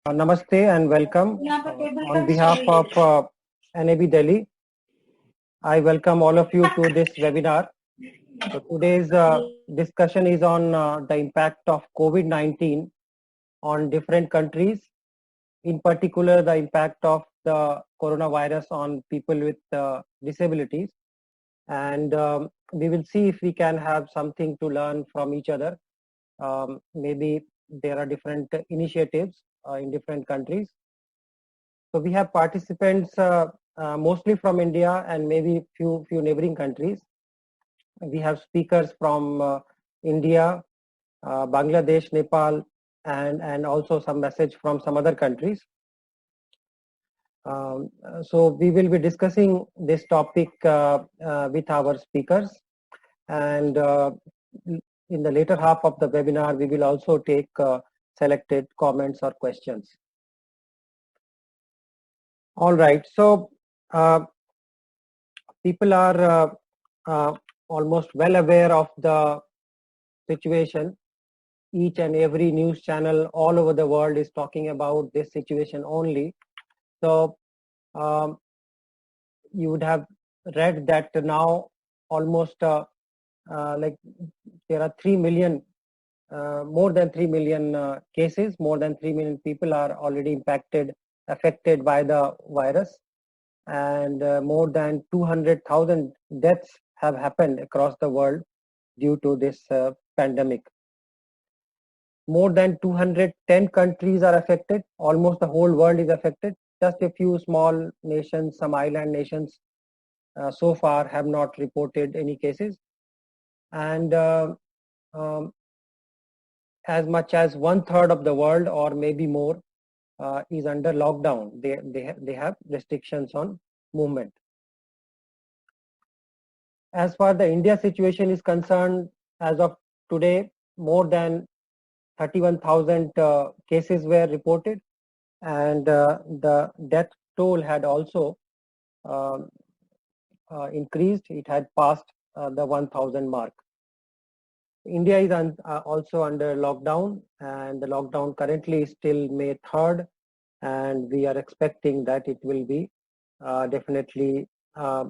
Namaste and welcome. On behalf of NAB Delhi, I welcome all of you to this webinar. So today's discussion is on the impact of COVID-19 on different countries, in particular the impact of the coronavirus on people with disabilities. And we will see if we can have something to learn from each other. Maybe there are different initiatives in different countries. So we have participants mostly from India and maybe few neighboring countries. We have speakers from India, Bangladesh, Nepal, and also some message from some other countries. So we will be discussing this topic with our speakers, and in the later half of the webinar, we will also take selected comments or questions. All right, so people are almost well aware of the situation. Each and every news channel all over the world is talking about this situation only. So you would have read that now almost like there are 3 million, more than 3 million cases, more than 3 million people are already affected by the virus, and more than 200,000 deaths have happened across the world due to this pandemic. More than 210 countries are affected. Almost the whole world is affected. Just a few small nations, some island nations, so far have not reported any cases. And as much as 1/3 of the world, or maybe more, is under lockdown. They have restrictions on movement. As far the India situation is concerned, as of today, more than 31,000 cases were reported, and the death toll had also increased. It had passed the 1,000 mark. India is also under lockdown, and the lockdown currently is till May 3rd, and we are expecting that it will be definitely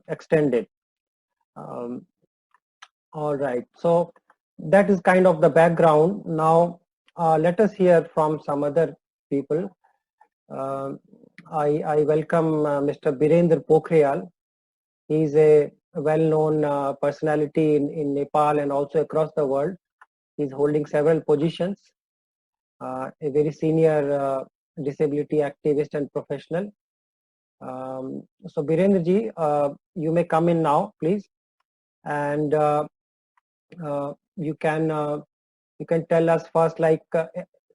extended. All right, so that is kind of the background. Now let us hear from some other people. I welcome Mr. Birendra Pokhriyal. He is a well-known personality in Nepal and also across the world. He is holding several positions, a very senior disability activist and professional. So Birendra ji, you may come in now, please, and you can tell us first, like a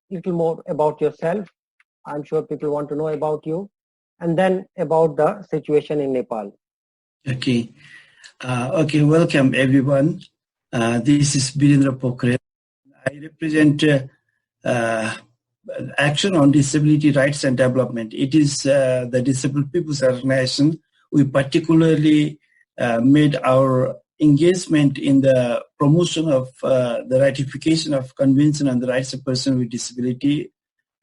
little more about yourself. I'm sure people want to know about you, and then about the situation in Nepal. Okay. Welcome everyone. This is Birendra Pokhriyal. I represent Action on Disability Rights and Development. It is the Disabled People's Organization. We particularly made our engagement in the promotion of the ratification of Convention on the Rights of Persons with Disability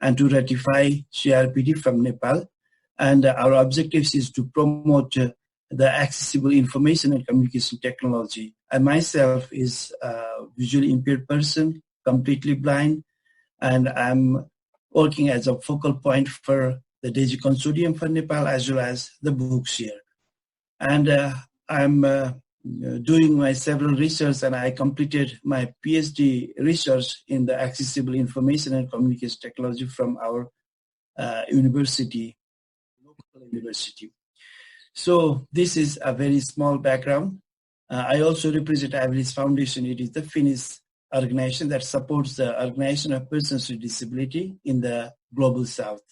and to ratify CRPD from Nepal. And our objectives is to promote the accessible information and communication technology. I myself is a visually impaired person, completely blind, and I'm working as a focal point for the DESI Consortium for Nepal as well as the Bookshare. And I'm doing my several research, and I completed my PhD research in the accessible information and communication technology from our university, local university. So this is a very small background. I also represent Abilis Foundation. It is the Finnish organization that supports the organization of persons with disability in the global south.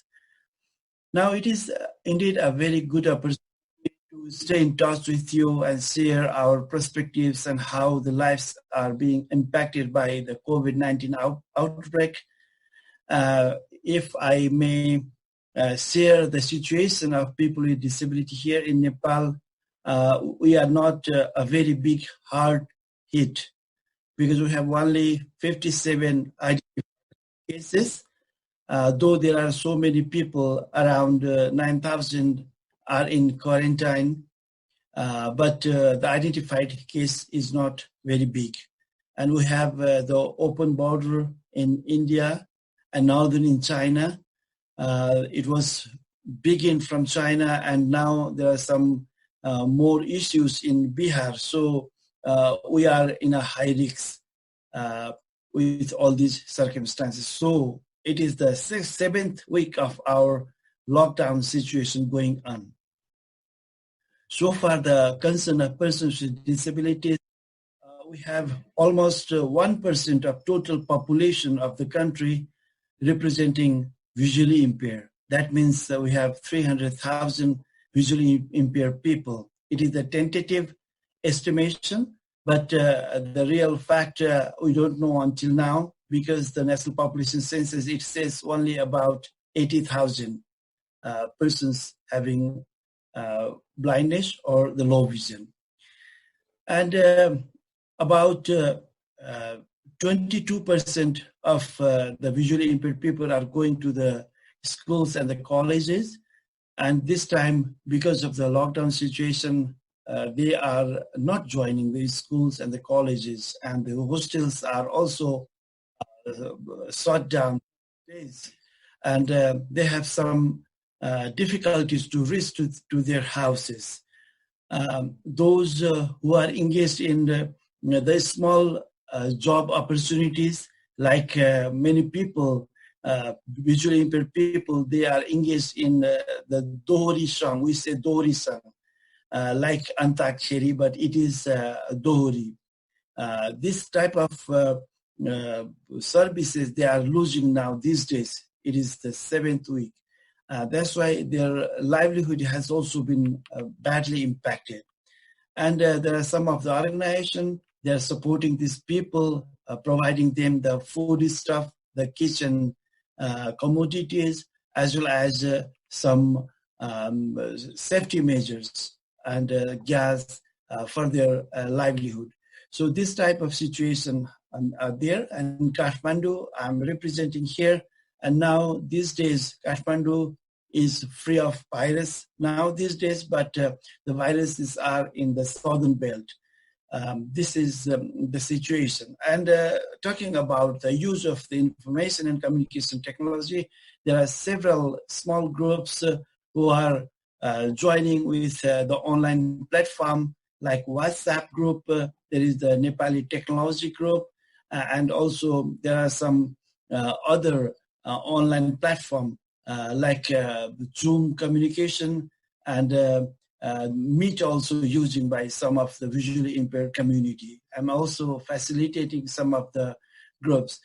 Now it is indeed a very good opportunity to stay in touch with you and share our perspectives and how the lives are being impacted by the COVID-19 outbreak. If I may share the situation of people with disability here in Nepal, we are not a very big hard hit because we have only 57 cases, though there are so many people, around 9,000 are in quarantine, but the identified case is not very big. And we have the open border in India and northern in China. It was begin from China, and now there are some more issues in Bihar. So we are in a high risk with all these circumstances. So it is the seventh week of our lockdown situation going on. So far, the concern of persons with disabilities, we have almost 1% of total population of the country representing visually impaired. That means that we have 300,000 visually impaired people. It is a tentative estimation, but the real fact we don't know until now, because the National Population Census, it says only about 80,000 persons having blindness or the low vision. And about 22% of the visually impaired people are going to the schools and the colleges. And this time, because of the lockdown situation, they are not joining the schools and the colleges, and the hostels are also shut down. And they have some difficulties to reach to their houses. Those who are engaged in the small job opportunities, like many people, visually impaired people, they are engaged in the Dohri song. We say Dohri song, like Antakshari, but it is Dohri. This type of services they are losing now these days. It is the seventh week. That's why their livelihood has also been badly impacted. And there are some of the organizations, they are supporting these people, providing them the food stuff, the kitchen commodities, as well as some safety measures and gas for their livelihood. So this type of situation are there. And in Kathmandu, I'm representing here. And now these days, Kathmandu is free of virus now these days, but the viruses are in the southern belt. This is the situation. And talking about the use of the information and communication technology, there are several small groups who are joining with the online platform, like WhatsApp group. There is the Nepali Technology group, and also there are some other online platform like Zoom communication and Meet, also using by some of the visually impaired community. I'm also facilitating some of the groups.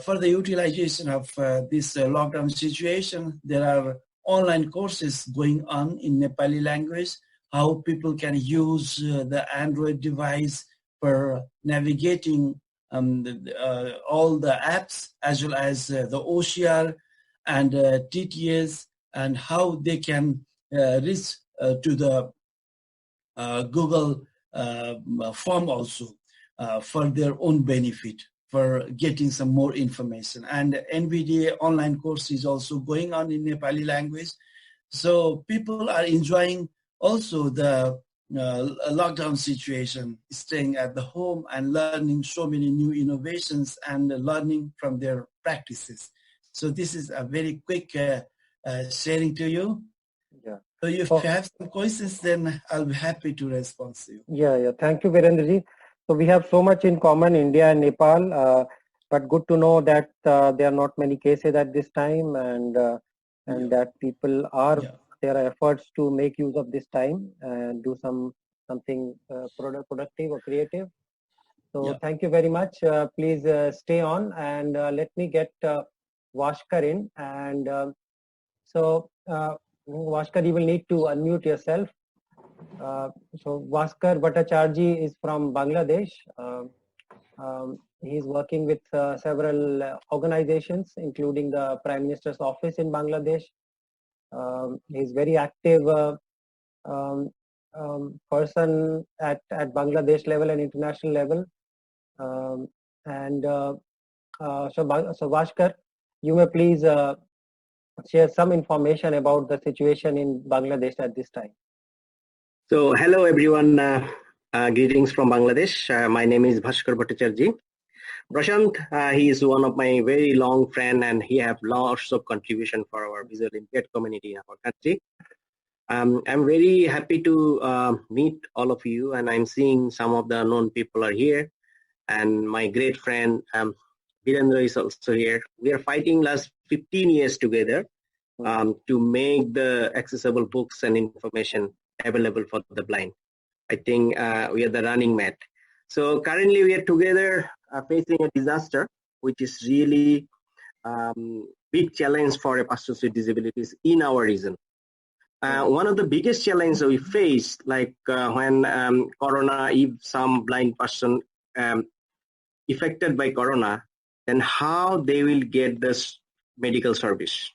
For the utilization of this lockdown situation, there are online courses going on in Nepali language, how people can use the Android device for navigating all the apps, as well as the OCR and TTS, and how they can reach to the Google form also for their own benefit, for getting some more information. And NVDA online course is also going on in Nepali language. So people are enjoying also the lockdown situation, staying at the home and learning so many new innovations and learning from their practices. So this is a very quick sharing to you. Yeah. So if you have some questions, then I'll be happy to respond to you. Yeah. Thank you, Virendraji. So we have so much in common, India and Nepal, but good to know that there are not many cases at this time, and that people are, there are efforts to make use of this time and do something productive or creative. So thank you very much. Please stay on, and let me get Vashkar in. And so Vashkar, you will need to unmute yourself. So Bhaskar Bhattacharjee is from Bangladesh. He is working with several organizations, including the Prime Minister's office in Bangladesh. He is very active person at Bangladesh level and international level. So Bhaskar, you may please share some information about the situation in Bangladesh at this time. So, hello everyone. Greetings from Bangladesh. My name is Bhaskar Bhattacharjee. Prashant, he is one of my very long friend, and he have lots of contribution for our visual impaired community in our country. I'm very happy to meet all of you, and I'm seeing some of the known people are here, and my great friend Virendra is also here. We are fighting last 15 years together to make the accessible books and information available for the blind. I think we are the running mate. So currently we are together facing a disaster, which is really big challenge for a person with disabilities in our region. One of the biggest challenges we face, like when Corona, if some blind person affected by Corona, then how they will get this medical service.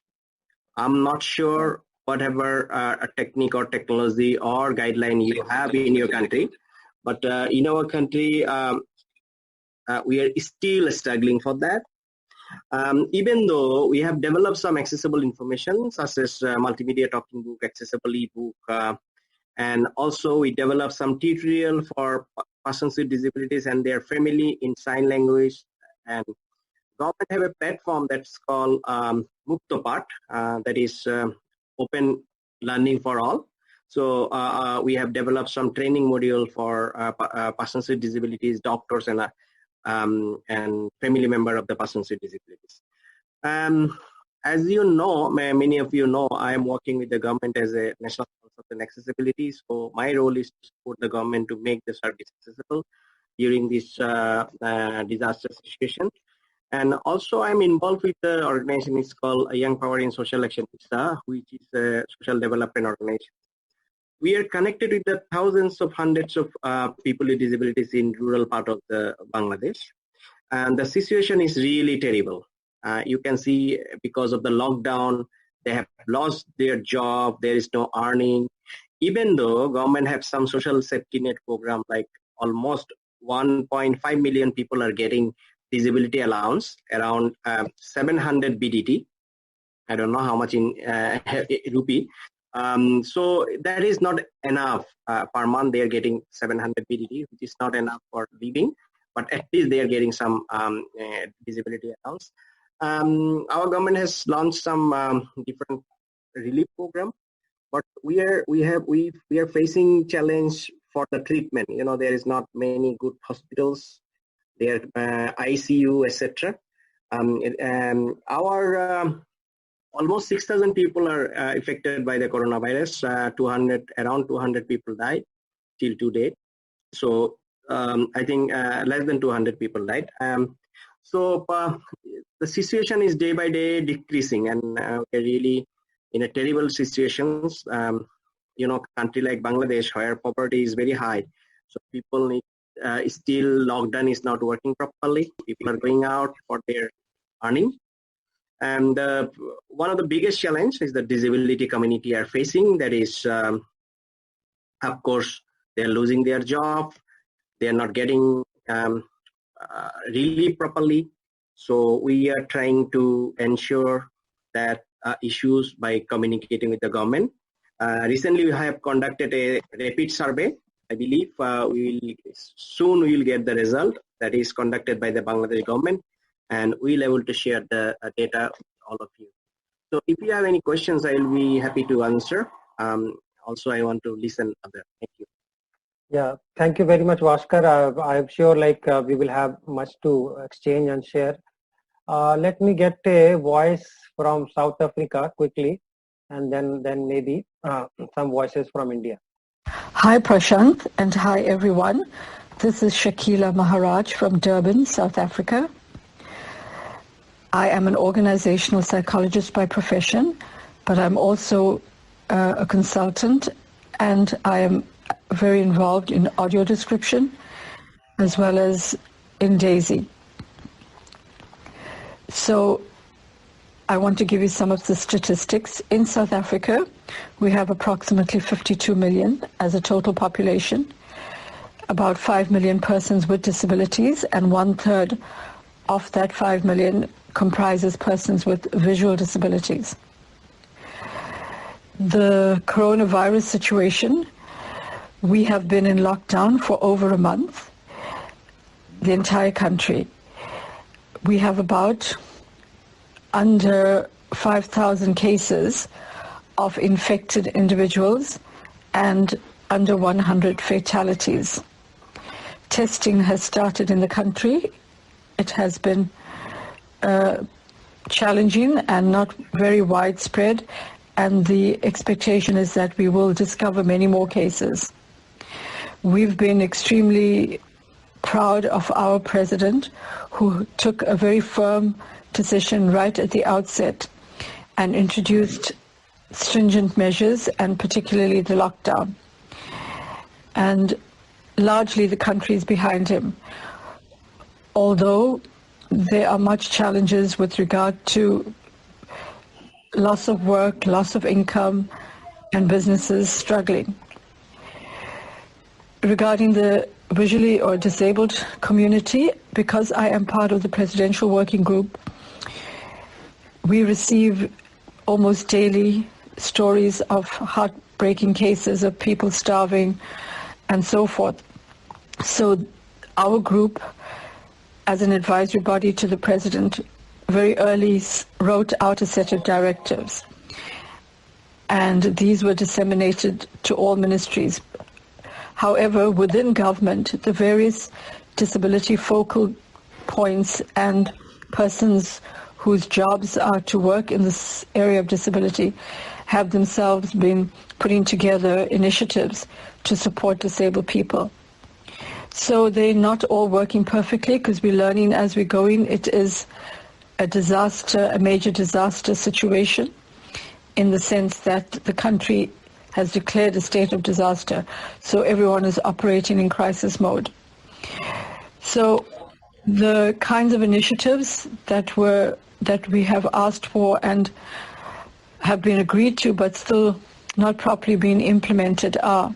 I'm not sure whatever a technique or technology or guideline you have in your country, but in our country, we are still struggling for that. Even though we have developed some accessible information, such as multimedia talking book, accessible ebook, and also we developed some tutorial for persons with disabilities and their family in sign language. And government have a platform that's called Muktopath, that is open learning for all. So we have developed some training module for persons with disabilities, doctors, and family member of the persons with disabilities. As you know, many of you know, I am working with the government as a national consultant accessibility. So my role is to support the government to make the service accessible during this disaster situation. And also I'm involved with the organization. It's called Young Power in Social Action, which is a social development organization. We are connected with the thousands of hundreds of people with disabilities in rural part of the Bangladesh. And the situation is really terrible. You can see because of the lockdown, they have lost their job. There is no earning. Even though government have some social safety net program, like almost 1.5 million people are getting disability allowance, around 700 BDT. I don't know how much in rupee. So that is not enough per month. They are getting 700 BDT, which is not enough for living, but at least they are getting some disability allowance. Our government has launched some different relief program, but we are facing challenge for the treatment. You know, there is not many good hospitals. There ICU, etc. Our almost 6,000 people are affected by the coronavirus. Around 200 people died till today. So I think less than 200 people died. So the situation is day by day decreasing, and we're really in a terrible situations. You know, country like Bangladesh, where poverty is very high, so people need still lockdown is not working properly. People are going out for their earning. And one of the biggest challenges is the disability community are facing. That is, of course, they're losing their job. They're not getting relief properly. So we are trying to ensure that issues by communicating with the government. Recently, we have conducted a rapid survey. I believe we will get the result that is conducted by the Bangladesh government, and we'll able to share the data with all of you. So if you have any questions, I will be happy to answer. Also, I want to listen other. Thank you. Yeah, thank you very much, Bhaskar. I'm sure we will have much to exchange and share. Let me get a voice from South Africa quickly, and then maybe some voices from India. Hi Prashant, and hi everyone. This is Shakila Maharaj from Durban, South Africa. I am an organizational psychologist by profession, but I'm also a consultant, and I am very involved in audio description as well as in DAISY. So I want to give you some of the statistics. In South Africa, we have approximately 52 million as a total population, about 5 million persons with disabilities, and 1/3 of that 5 million comprises persons with visual disabilities. The coronavirus situation, we have been in lockdown for over a month, the entire country. We have about under 5,000 cases of infected individuals and under 100 fatalities. Testing has started in the country. It has been challenging and not very widespread, and the expectation is that we will discover many more cases. We've been extremely proud of our president, who took a very firm decision right at the outset and introduced stringent measures, and particularly the lockdown. And largely the country is behind him. Although there are much challenges with regard to loss of work, loss of income, and businesses struggling. Regarding the visually or disabled community, because I am part of the Presidential Working Group, we receive almost daily stories of heartbreaking cases of people starving and so forth. So our group, as an advisory body to the President, very early wrote out a set of directives, and these were disseminated to all ministries. However, within government, the various disability focal points and persons whose jobs are to work in this area of disability have themselves been putting together initiatives to support disabled people. So they're not all working perfectly, because we're learning as we're going. It is a disaster, a major disaster situation, in the sense that the country has declared a state of disaster. So everyone is operating in crisis mode. So the kinds of initiatives that we have asked for and have been agreed to but still not properly being implemented are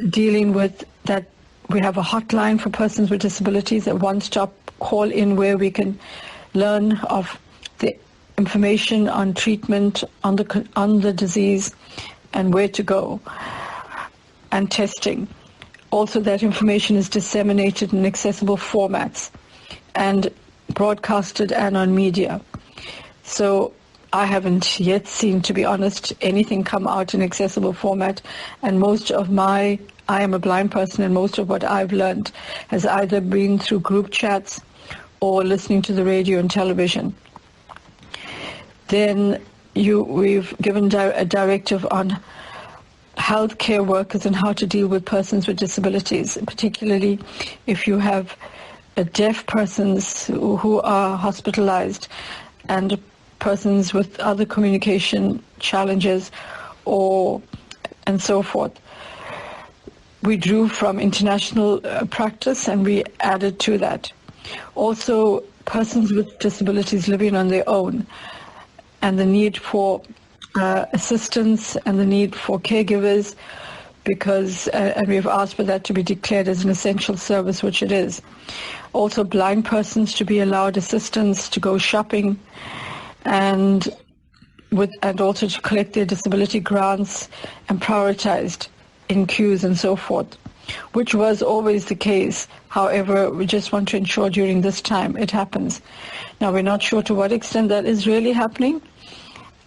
dealing with that. We have a hotline for persons with disabilities, a one-stop call-in where we can learn of the information on treatment, on the disease, and where to go, and testing. Also, that information is disseminated in accessible formats and broadcasted and on media. So I haven't yet seen, to be honest, anything come out in accessible format, and I am a blind person, and most of what I've learned has either been through group chats or listening to the radio and television. Then we've given a directive on healthcare workers and how to deal with persons with disabilities, particularly if you have deaf persons who are hospitalized and persons with other communication challenges and so forth. We drew from international practice and we added to that. Also, persons with disabilities living on their own, and the need for assistance and the need for caregivers, because and we've asked for that to be declared as an essential service, which it is. Also, blind persons to be allowed assistance to go shopping, and also to collect their disability grants and prioritized in queues and so forth, which was always the case. However, we just want to ensure during this time it happens. Now, we're not sure to what extent that is really happening.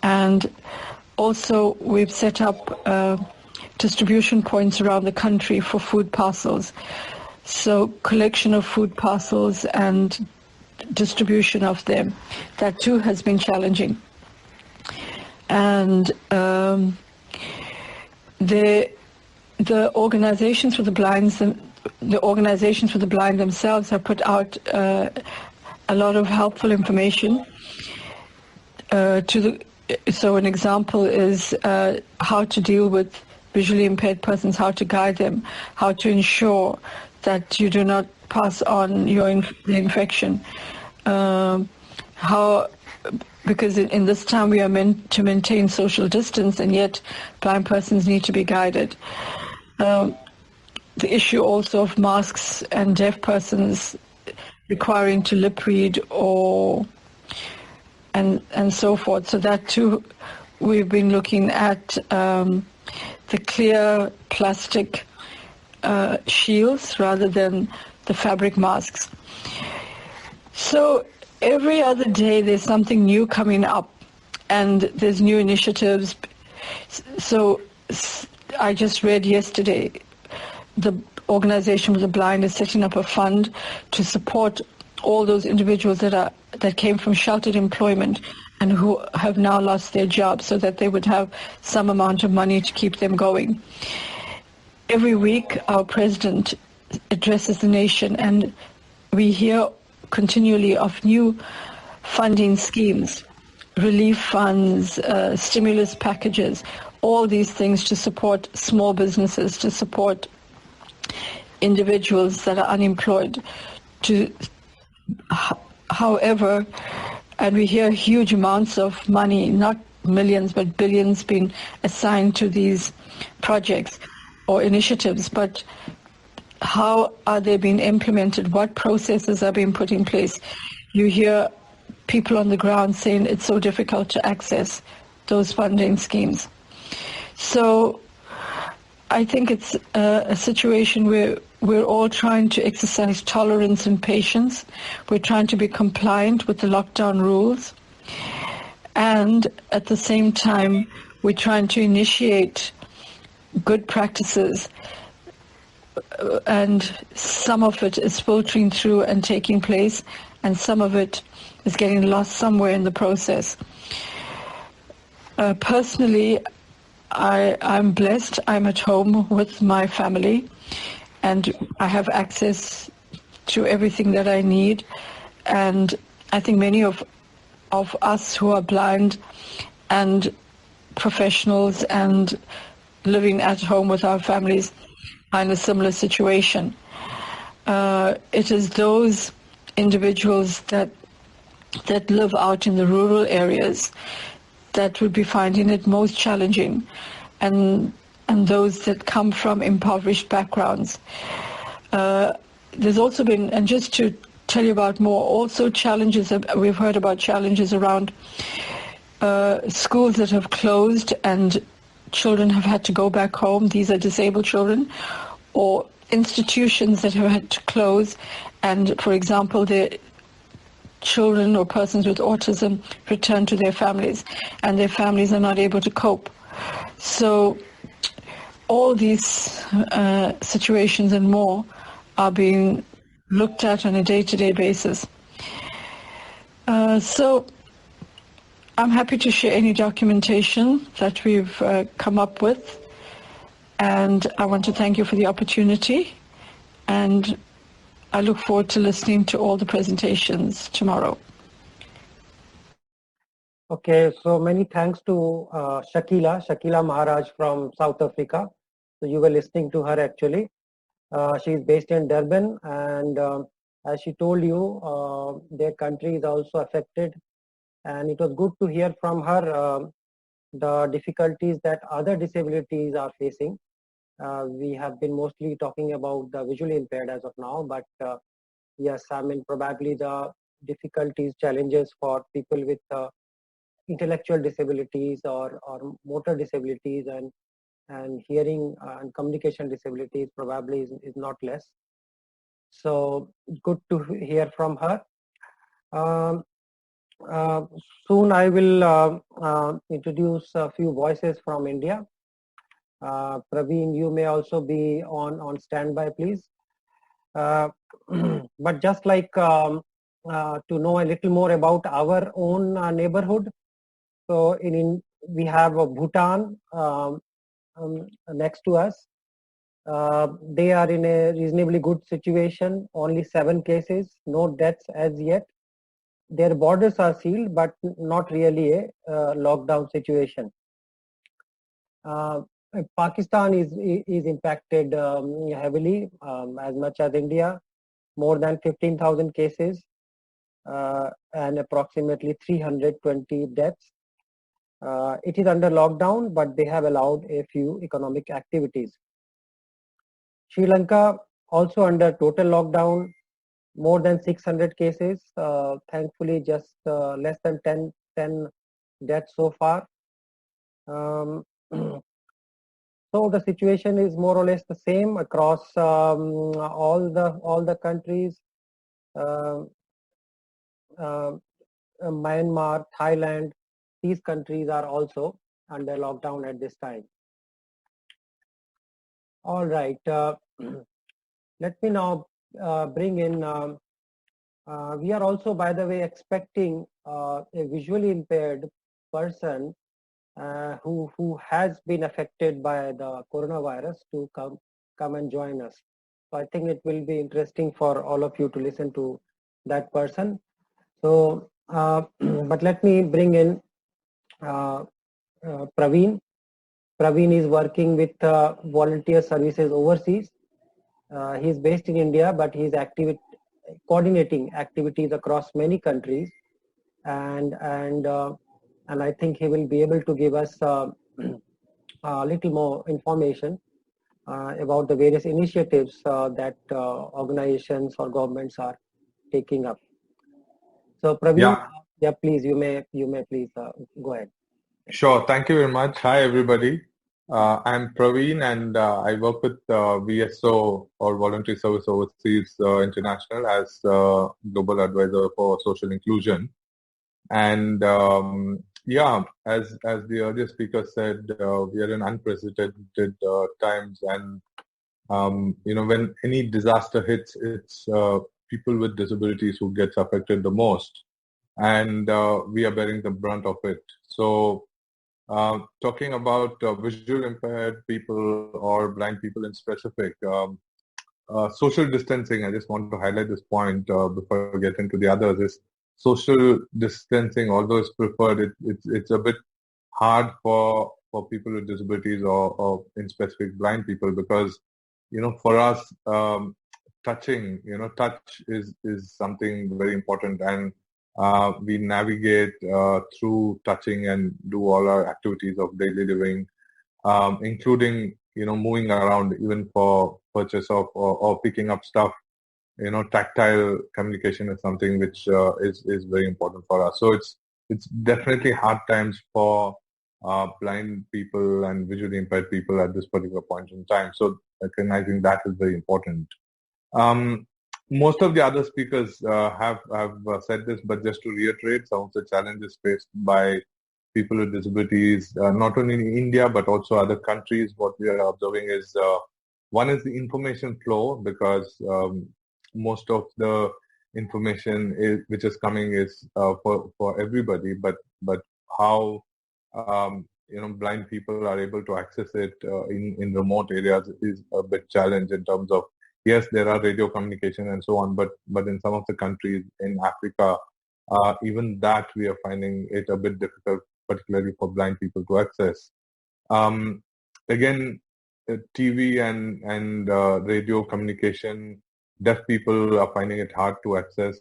And also, we've set up distribution points around the country for food parcels. So collection of food parcels and distribution of them, that too has been challenging. And the organizations for the blind themselves have put out a lot of helpful information so an example is how to deal with visually impaired persons, how to guide them, how to ensure that you do not pass on the infection. Because in this time we are meant to maintain social distance, and yet blind persons need to be guided. The issue also of masks and deaf persons requiring to lip read or and so forth. So that too, we've been looking at the clear plastic shields rather than the fabric masks. So every other day there's something new coming up, and there's new initiatives. So I just read yesterday, the Organization for the Blind is setting up a fund to support all those individuals that came from sheltered employment and who have now lost their jobs, so that they would have some amount of money to keep them going. Every week our president addresses the nation, and we hear continually of new funding schemes, relief funds, stimulus packages, all these things to support small businesses, to support individuals that are unemployed. However, and we hear huge amounts of money, not millions but billions, being assigned to these projects or initiatives, but how are they being implemented? What processes are being put in place? You hear people on the ground saying it's so difficult to access those funding schemes. So I think it's a situation where we're all trying to exercise tolerance and patience. We're trying to be compliant with the lockdown rules. And at the same time, we're trying to initiate good practices, and some of it is filtering through and taking place, and some of it is getting lost somewhere in the process. Personally, I'm blessed. I'm at home with my family, and I have access to everything that I need. And I think many of us who are blind and professionals and living at home with our families are in a similar situation. It is those individuals that live out in the rural areas that would be finding it most challenging, and those that come from impoverished backgrounds. There's also been, and just to tell you about more, also challenges, we've heard about challenges around schools that have closed and children have had to go back home. These are disabled children, or institutions that have had to close, and for example, the children or persons with autism return to their families, and their families are not able to cope. So all these situations and more are being looked at on a day-to-day basis. So I'm happy to share any documentation that we've come up with, and I want to thank you for the opportunity, and I look forward to listening to all the presentations tomorrow. Okay, so many thanks to Shakila Maharaj from South Africa. So you were listening to her actually. She is based in Durban, and as she told you, their country is also affected. And it was good to hear from her the difficulties that other disabilities are facing. We have been mostly talking about the visually impaired as of now, but yes, I mean, probably the difficulties, challenges for people with intellectual disabilities or motor disabilities and hearing and communication disabilities probably is not less. So good to hear from her. Soon I will introduce a few voices from India. Praveen, you may also be on standby, please. But just like to know a little more about our own neighborhood. So we have Bhutan next to us. They are in a reasonably good situation, only 7 cases, no deaths as yet. Their borders are sealed, but not really a lockdown situation. Pakistan is impacted heavily, as much as India, more than 15,000 cases and approximately 320 deaths. It is under lockdown, but they have allowed a few economic activities. Sri Lanka also under total lockdown. more than 600 cases. Thankfully, just less than 10 deaths so far. So the situation is more or less the same across all the countries. Myanmar, Thailand, these countries are also under lockdown at this time. All right, let me now bring in, we are also, by the way, expecting a visually impaired person who has been affected by the coronavirus to come and join us. So I think it will be interesting for all of you to listen to that person. So, but let me bring in Praveen. Praveen is working with volunteer services overseas. He is based in India, but he is coordinating activities across many countries, and I think he will be able to give us a little more information about the various initiatives that organizations or governments are taking up. So Praveen, yeah, please, you may please go ahead. Sure. Thank you very much. Hi, everybody. I'm Praveen, and I work with VSO, or Voluntary Service Overseas International, as Global Advisor for Social Inclusion. And yeah, as the earlier speaker said, we are in unprecedented times, and when any disaster hits, it's people with disabilities who gets affected the most, and we are bearing the brunt of it. So talking about visual impaired people or blind people in specific, social distancing, I just want to highlight this point before we get into the others, is social distancing, although it's preferred, it's a bit hard for people with disabilities or in specific blind people, because, for us, touching, touch is something very important, and we navigate through touching and do all our activities of daily living, including, moving around even for purchase of or picking up stuff. Tactile communication is something which is very important for us. So it's definitely hard times for blind people and visually impaired people at this particular point in time. So recognizing that is very important. Most of the other speakers have said this, but just to reiterate, some of the challenges faced by people with disabilities, not only in India, but also other countries, what we are observing is, one is the information flow, because most of the information which is coming is for everybody, but how blind people are able to access it in remote areas is a big challenge in terms of, yes, there are radio communication and so on, but in some of the countries in Africa, even that we are finding it a bit difficult, particularly for blind people to access. Again, TV and radio communication, deaf people are finding it hard to access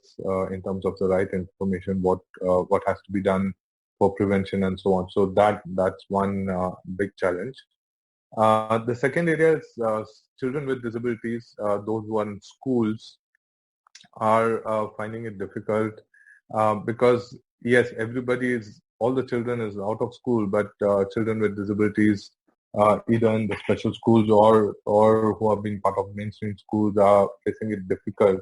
in terms of the right information, what has to be done for prevention and so on. So that's one big challenge. The second area is children with disabilities, those who are in schools, are finding it difficult because, yes, all the children is out of school, but children with disabilities, either in the special schools or who have been part of mainstream schools, are facing it difficult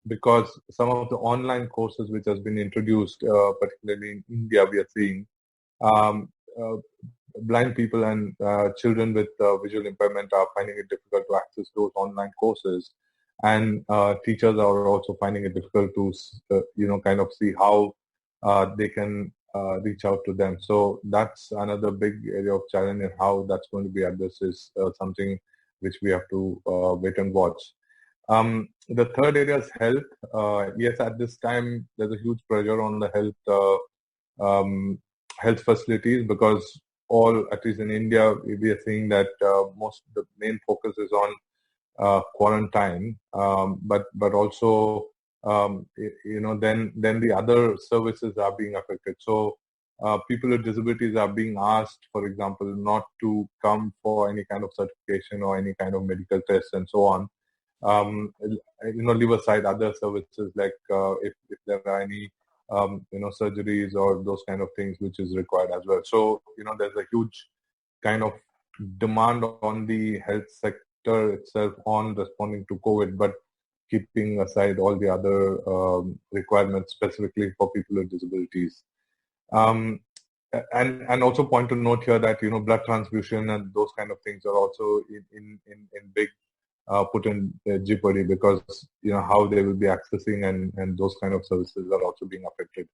because some of the online courses which has been introduced, particularly in India, we are seeing blind people and children with visual impairment are finding it difficult to access those online courses, and teachers are also finding it difficult to kind of see how they can reach out to them. So that's another big area of challenge, and how that's going to be addressed is something which we have to wait and watch. The third area is health. Yes, at this time there's a huge pressure on the health facilities, because at least in India, we are seeing that the main focus is on quarantine, but also then the other services are being affected. So people with disabilities are being asked, for example, not to come for any kind of certification or any kind of medical tests and so on, leave aside other services like if there are any surgeries or those kind of things which is required as well. So there's a huge kind of demand on the health sector itself on responding to COVID, but keeping aside all the other requirements specifically for people with disabilities. And also point to note here that blood transfusion and those kind of things are also in big put in jeopardy, because how they will be accessing and those kind of services are also being affected.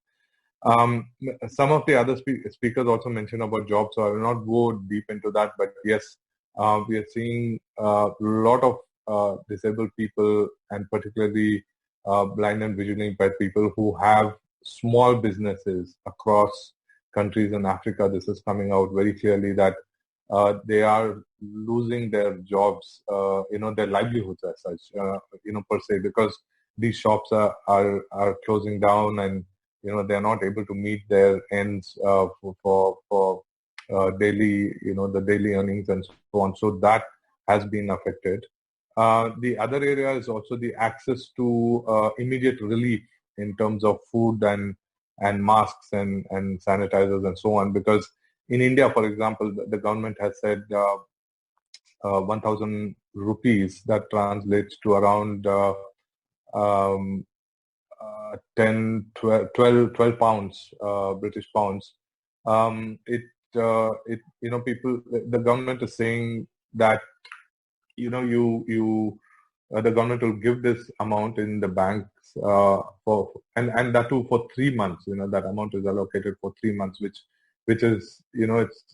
Some of the other speakers also mentioned about jobs, so I will not go deep into that, but yes, we are seeing a lot of disabled people, and particularly blind and visually impaired people who have small businesses across countries in Africa. This is coming out very clearly that they are losing their jobs, their livelihoods as such, per se, because these shops are closing down, and they are not able to meet their ends for daily, the daily earnings and so on. So that has been affected. The other area is also the access to immediate relief in terms of food and masks and sanitizers and so on, because in India, for example, the government has said 1,000 rupees, that translates to around 10, 12 pounds, British pounds. People, the government is saying that, the government will give this amount in the banks and that too for 3 months. That amount is allocated for 3 months, which is, it's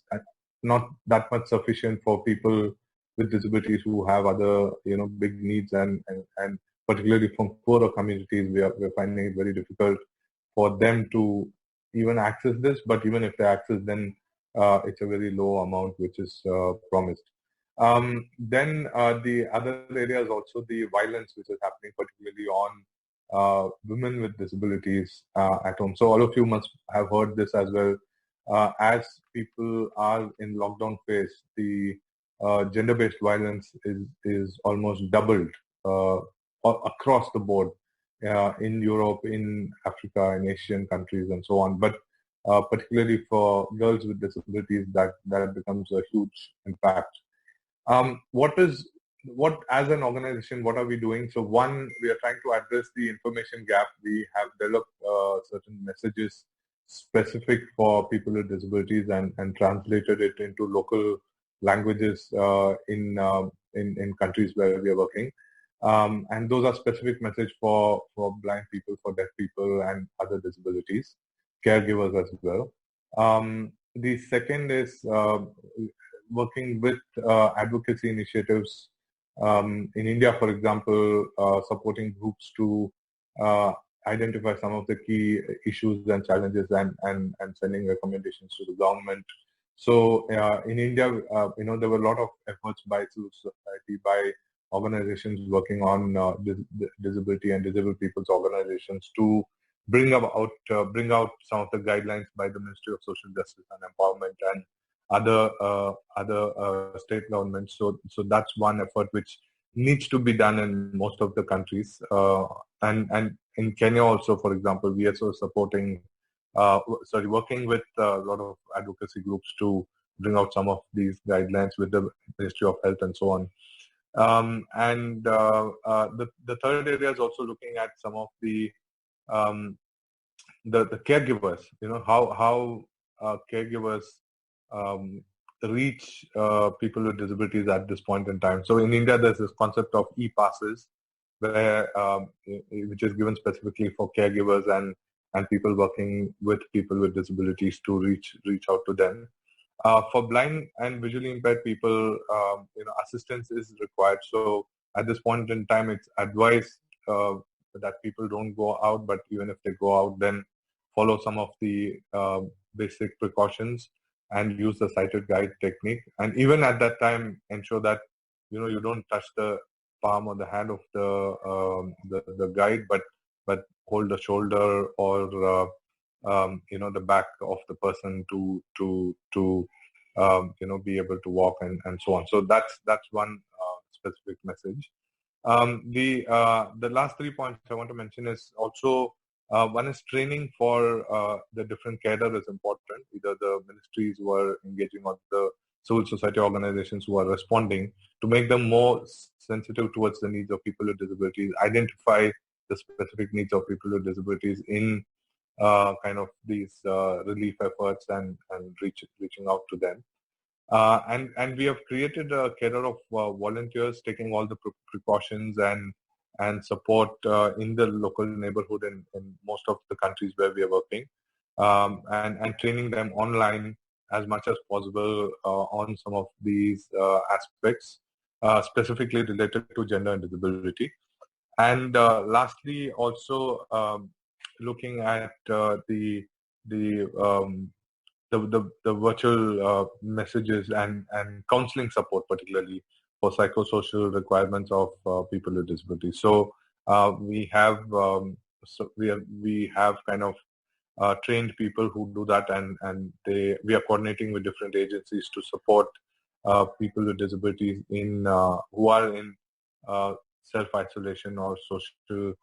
not that much sufficient for people with disabilities who have other, big needs, and particularly from poorer communities, we're finding it very difficult for them to even access this. But even if they access, then it's a very low amount which is promised. Then the other area is also the violence which is happening, particularly on women with disabilities at home. So all of you must have heard this as well. As people are in lockdown phase, the gender-based violence is almost doubled across the board in Europe, in Africa, in Asian countries, and so on. But particularly for girls with disabilities, that becomes a huge impact. What as an organization, what are we doing? So one, we are trying to address the information gap. We have developed certain messages specific for people with disabilities and translated it into local languages in countries where we are working. And those are specific message for blind people, for deaf people, and other disabilities, caregivers as well. The second is working with advocacy initiatives in India, for example, supporting groups to identify some of the key issues and challenges and sending recommendations to the government. So in India, there were a lot of efforts by civil society, by organizations working on disability and disabled people's organizations to bring out some of the guidelines by the Ministry of Social Justice and Empowerment and other state governments. So that's one effort which needs to be done in most of the countries. And in Kenya also, for example, we are so supporting, working with a lot of advocacy groups to bring out some of these guidelines with the Ministry of Health and so on. And the third area is also looking at some of the caregivers. How caregivers reach people with disabilities at this point in time. So in India, there's this concept of e-passes, where which is given specifically for caregivers and people working with people with disabilities to reach out to them. For blind and visually impaired people, assistance is required. So at this point in time, it's advised that people don't go out, but even if they go out, then follow some of the basic precautions and use the sighted guide technique. And even at that time, ensure that you don't touch the palm or the hand of the guide, but hold the shoulder or the back of the person to be able to walk and so on. So that's one specific message. The last 3 points I want to mention is also one is training for the different cadre is important, either the ministries who are engaging or the civil society organizations who are responding, to make them more sensitive towards the needs of people with disabilities, identify the specific needs of people with disabilities in kind of these relief efforts and reaching out to them. And we have created a cadre of volunteers taking all the precautions and support in the local neighborhood in most of the countries where we are working, and training them online as much as possible on some of these aspects, specifically related to gender and disability. And lastly, also looking at the virtual messages and counseling support, particularly for psychosocial requirements of people with disabilities. So we have kind of trained people who do that, and we are coordinating with different agencies to support people with disabilities in who are in self-isolation or social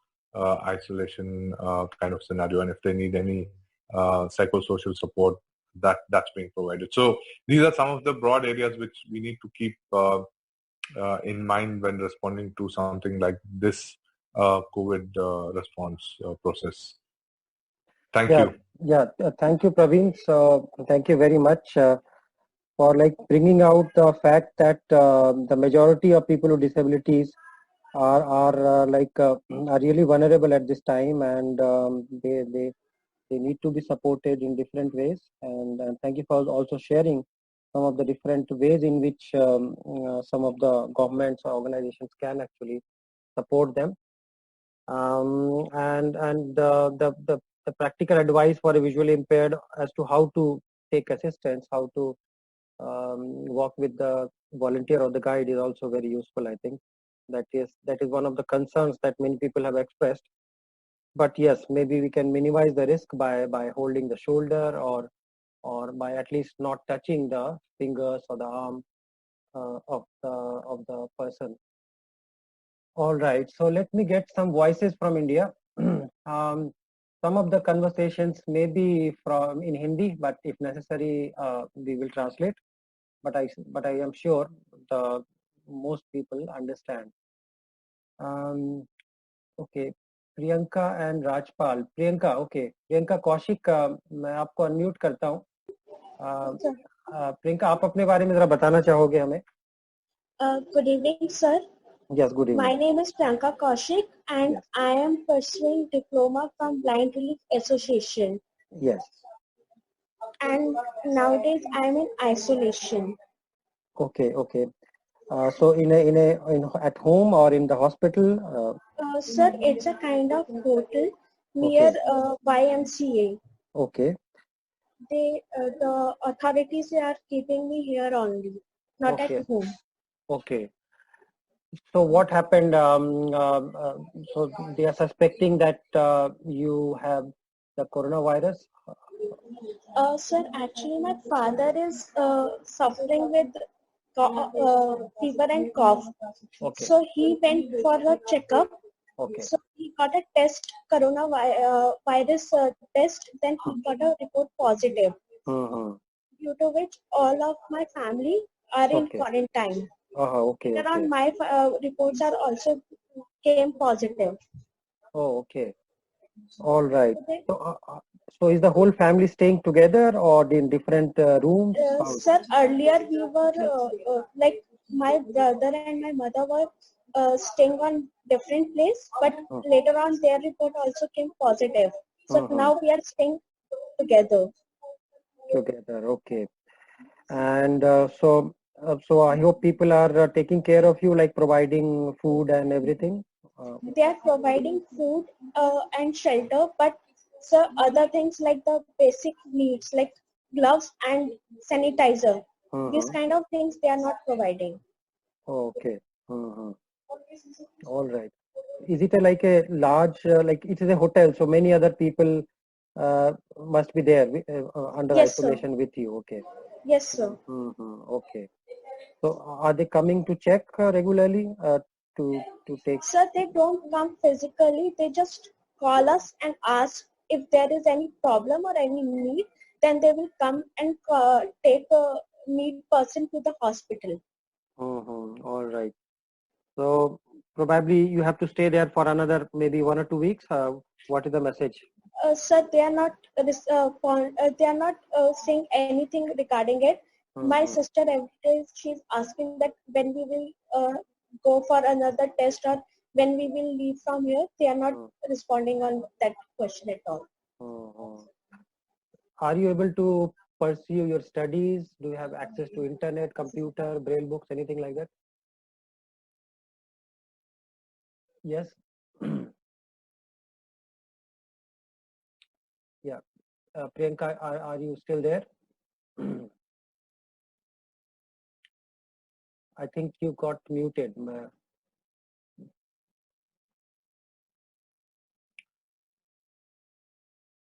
isolation kind of scenario, and if they need any psychosocial support, that's being provided. So these are some of the broad areas which we need to keep in mind when responding to something like this COVID response process. Thank you. Yeah, thank you, Praveen. So thank you very much for like bringing out the fact that the majority of people with disabilities are really vulnerable at this time, and they need to be supported in different ways. And thank you for also sharing some of the different ways in which some of the governments or organizations can actually support them. The practical advice for a visually impaired as to how to take assistance, how to work with the volunteer or the guide is also very useful. I think that is one of the concerns that many people have expressed. But yes, maybe we can minimize the risk by holding the shoulder or by at least not touching the fingers or the arm of the person. All right, so let me get some voices from India. Some of the conversations may be from in Hindi, but if necessary, we will translate. But I am sure the most people understand. Okay, Priyanka and Rajpal. Priyanka, okay. Priyanka Kaushik, मैं आपको unmute करता हूँ. प्रियंका, आप अपने बारे में जरा बताना चाहोगे हमें? Good evening, sir. Yes, good evening. My name is Priyanka Kaushik, and yes, I am pursuing diploma from Blind Relief Association. Yes. And nowadays I am in isolation. Okay. So at home or in the hospital? Sir, it's a kind of hotel near YMCA. Okay. The authorities are keeping me here only, not at home. Okay. So what happened? So they are suspecting that you have the coronavirus? Sir, actually my father is suffering with fever and cough. Okay. So he went for a checkup. Okay. So he got a test, coronavirus test, then he got a report positive. Due to which all of my family are in quarantine. Okay. Around my reports are also came positive. Oh, okay. All right. So is the whole family staying together or in different rooms? Sir, earlier we were like my brother and my mother were staying on different place, but later on their report also came positive. So now we are staying together. Together, okay. And so I hope people are taking care of you, like providing food and everything. They are providing food and shelter, but sir, other things like the basic needs like gloves and sanitizer, these kind of things they are not providing. Okay. All right. Is it like a large, like it is a hotel, so many other people must be there under isolation, sir, with you? Okay. Yes, sir. Okay. So are they coming to check regularly to take? Sir, they don't come physically. They just call us and ask if there is any problem or any need. Then they will come and take a need person to the hospital. All right. So probably you have to stay there for another maybe 1 or 2 weeks. What is the message? Sir, they are not saying anything regarding it. My sister every day she's asking that when we will go for another test or when we will leave from here. They are not responding on that question at all. Are you able to pursue your studies? Do you have access to internet, computer, braille books, anything like that? Yes. Yeah. Priyanka, are you still there? I think you got muted.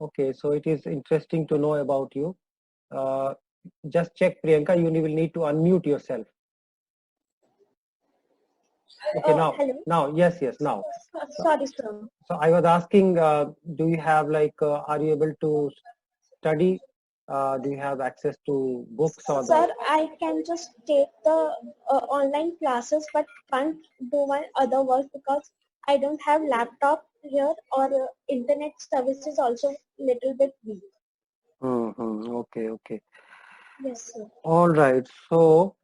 Okay, so it is interesting to know about you. Just check, Priyanka, you will need to unmute yourself. Okay, now, yes, now. Sorry, sir. So I was asking, do you have are you able to study? Do you have access to books or? Sir, I can just take the online classes, but can't do my other work because I don't have laptop here or internet service is also little bit weak. Okay. Yes, sir. All right. So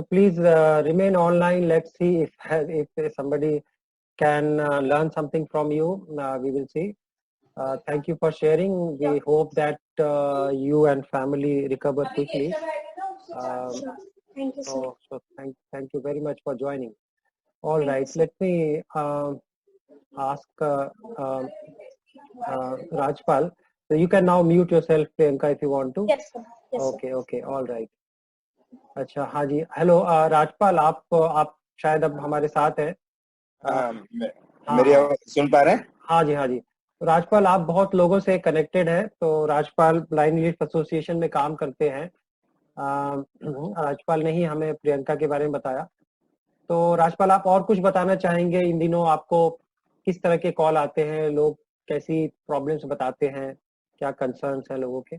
please remain online. Let's see if somebody can learn something from you. We will see. Thank you for sharing. We hope that you and family recover quickly. Thank you, sir. So thank you very much for joining. All right. Let me ask Rajpal. So you can now mute yourself, Priyanka, if you want to. Yes, sir. Yes, Okay. All right. अच्छा हाँ जी hello Rajpal आप शायद अब हमारे साथ हैं मेरी आवाज सुन पा रहे हैं? हाँ जी राजपाल आप बहुत लोगों से कनेक्टेड हैं तो राजपाल ब्लाइंड लीफ एसोसिएशन में काम करते हैं राजपाल ने ही हमें प्रियंका के बारे में बताया तो राजपाल आप और कुछ बताना चाहेंगे इन दिनों आपको किस तरह के कॉल आते हैं लोग कैसी प्रॉब्लम्स बताते हैं क्या कंसर्न्स हैं लोगों के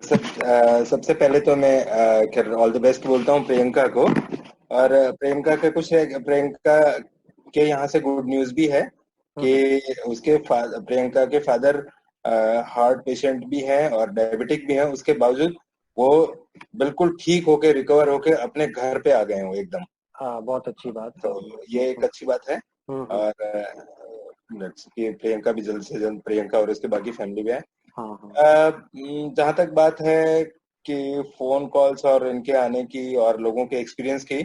सबसे पहले तो मैं ऑल द बेस्ट बोलता हूँ प्रियंका को और प्रियंका के प्रियंका के यहाँ से गुड न्यूज भी है कि उसके प्रियंका के फादर हार्ट पेशेंट भी हैं और डायबिटिक भी हैं उसके बावजूद वो बिल्कुल ठीक होके रिकवर होके अपने घर पे आ गए हैं एकदम बहुत अच्छी बात तो ये एक अच्छी बात है और प्रियंका भी जल्द से जल्द प्रियंका और उसके बाकी फैमिली भी है जहां तक बात है कि फोन कॉल्स और इनके आने की और लोगों के एक्सपीरियंस की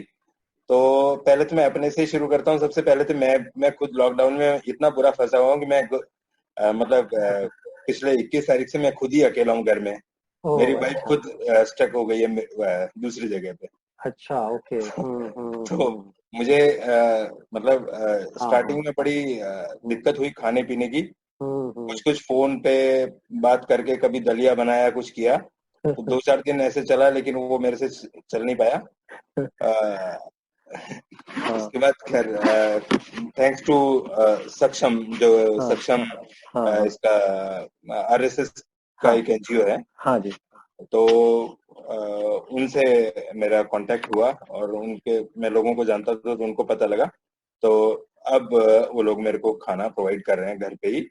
तो पहले तो मैं अपने से ही शुरू करता हूँ सबसे पहले तो मैं खुद लॉकडाउन में इतना बुरा फंसा हुआ हूँ कि मैं मतलब पिछले 21 तारीख से मैं खुद ही अकेला हूँ घर में मेरी वाइफ खुद स्टक हो गई है दूसरी जगह पे अच्छा ओके तो मुझे मतलब स्टार्टिंग में बड़ी दिक्कत हुई खाने पीने की कुछ फोन पे बात करके कभी दलिया बनाया कुछ किया तो 2-4 दिन ऐसे चला लेकिन वो मेरे से चल नहीं पाया उसके बाद खैर थैंक्स टू सक्षम जो सक्षम इसका आरएसएस का एक एनजीओ है हाँ जी तो उनसे मेरा कांटेक्ट हुआ और मैं लोगों को जानता था तो उनको पता लगा तो अब वो लोग मेरे को खाना प्रोवाइड कर रहे हैं घर पे ही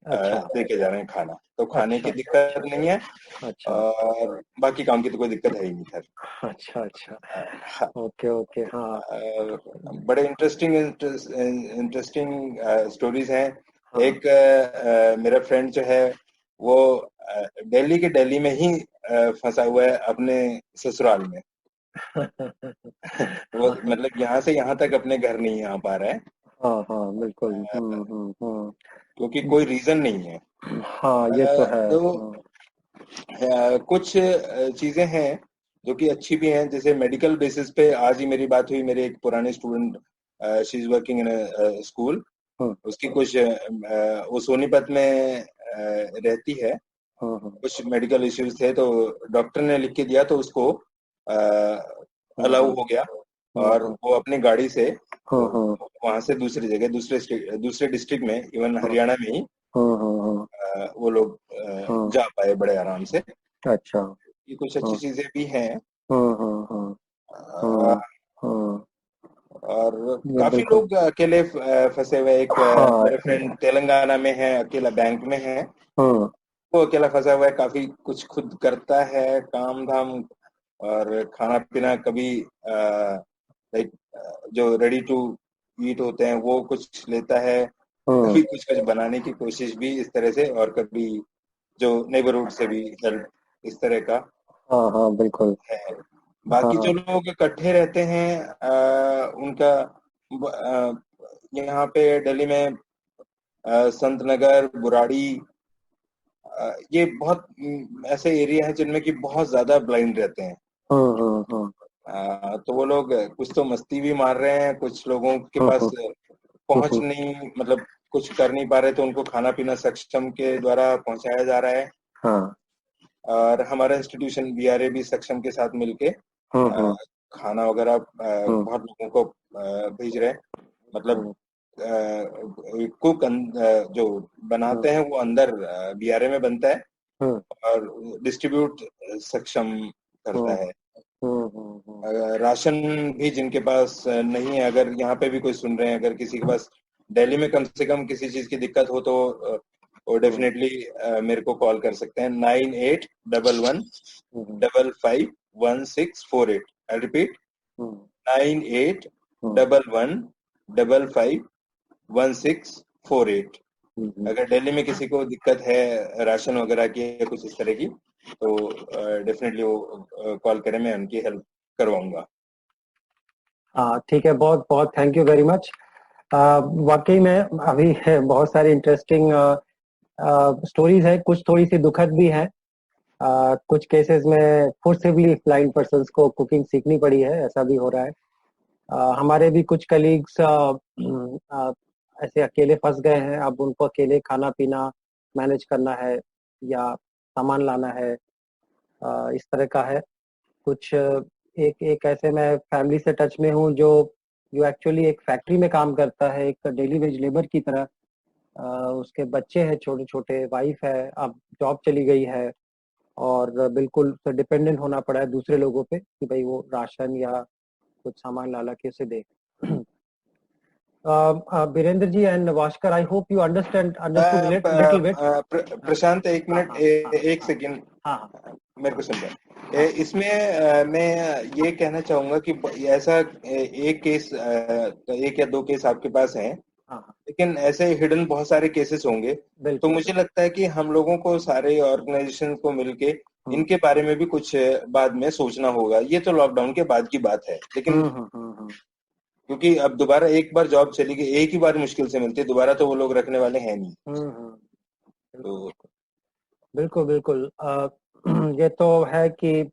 देके जा रहे हैं खाना तो खाने की दिक्कत नहीं है और बाकी काम की तो कोई दिक्कत है ही नहीं सर अच्छा ओके हाँ बड़े इंटरेस्टिंग स्टोरीज हैं एक मेरा फ्रेंड जो है वो दिल्ली में ही फंसा हुआ है अपने ससुराल में वो मतलब यहाँ से यहाँ तक अपने घर नहीं आ पा रहा है हाँ बिल्कुल क्योंकि कोई रीजन नहीं है हाँ ये तो है तो कुछ चीजें हैं जो कि अच्छी भी हैं जैसे मेडिकल बेसिस पे आज ही मेरी बात हुई मेरे एक पुराने student she is working in school उसकी कुछ वो सोनीपत में रहती है कुछ मेडिकल इश्यूज थे तो डॉक्टर ने लिख के दिया तो उसको अलाउ हो गया और वो अपनी गाड़ी से वहां से दूसरी जगह दूसरे डिस्ट्रिक्ट में, इवन हरियाणा में ही वो लोग जा पाए बड़े आराम से। अच्छा। ये कुछ अच्छी चीजें भी हैं। और काफी लोग अकेले फंसे हुए। एक मेरे फ्रेंड तेलंगाना में है, अकेला बैंक में है, वो अकेला फंसा हुआ है, काफी कुछ खुद करता है काम धाम, और खाना पीना कभी लाइक जो रेडी टू ईट होते हैं वो कुछ लेता है, कभी कुछ बनाने की कोशिश भी इस तरह से, और कभी जो नेबरहुड से भी हेल्प, इस तरह का बिल्कुल है। बाकी जो लोग इकट्ठे रहते हैं उनका यहाँ पे दिल्ली में संत नगर, बुराड़ी, ये बहुत ऐसे एरिया है जिनमें कि बहुत ज्यादा ब्लाइंड रहते हैं। तो वो लोग कुछ तो मस्ती भी मार रहे हैं, कुछ लोगों के पास पहुंच नहीं, मतलब कुछ कर नहीं पा रहे, तो उनको खाना पीना सक्षम के द्वारा पहुंचाया जा रहा है। और हमारा इंस्टीट्यूशन बीआरए भी सक्षम के साथ मिलके खाना वगैरह बहुत लोगों को भेज रहे हैं। मतलब कुक जो बनाते हैं वो अंदर बीआरए में बनता है और डिस्ट्रीब्यूट सक्षम करता है। राशन भी जिनके पास नहीं है, अगर यहाँ पे भी कोई सुन रहे हैं, अगर किसी के पास दिल्ली में कम से कम किसी चीज की दिक्कत हो तो वो डेफिनेटली मेरे को कॉल कर सकते हैं 9811551648। I repeat 9811551648। अगर दिल्ली में किसी को दिक्कत है राशन वगैरह की या कुछ इस तरह की, तो डेफिनेटली वो कॉल करें, मैं उनकी हेल्प करवाऊंगा। ठीक है, बहुत बहुत थैंक यू वेरी मच। वाकई में अभी बहुत सारी इंटरेस्टिंग स्टोरीज है, कुछ थोड़ी सी दुखद भी है। कुछ केसेस में फोर्सिबली ब्लाइंड पर्सन्स को कुकिंग सीखनी पड़ी है, ऐसा भी हो रहा है। हमारे भी कुछ कलीग्स ऐसे अकेले फंस गए हैं, अब उनको अकेले खाना पीना मैनेज करना है या सामान लाना है, इस तरह का है कुछ। एक ऐसे मैं फैमिली से टच में हूँ जो एक्चुअली एक फैक्ट्री में काम करता है, एक डेली वेज लेबर की तरह। उसके बच्चे हैं छोटे छोटे, वाइफ है, अब जॉब चली गई है, और बिल्कुल डिपेंडेंट होना पड़ा है दूसरे लोगों पे कि भाई वो राशन या कुछ सामान ला के उसे दे। Birendra ji and Bhaskar, I hope you understood little bit. Prashant एक मिनट, एक सेकंड, मेरे को समझा। इसमें मैं ये कहना चाहूंगा कि ऐसा एक केस, एक या दो केस आपके पास हैं, लेकिन ऐसे हिडन बहुत सारे केसेस होंगे। तो मुझे लगता है कि हम लोगों को, सारे ऑर्गेनाइजेशन को मिलके इनके बारे में भी कुछ बाद में सोचना होगा। ये तो लॉकडाउन के बाद की बात है, लेकिन क्योंकि अब दोबारा एक बार जॉब चली गई, एक ही बार मुश्किल से मिलती है, दोबारा तो वो लोग रखने वाले हैं नहीं। तो बिल्कुल बिल्कुल ये तो है कि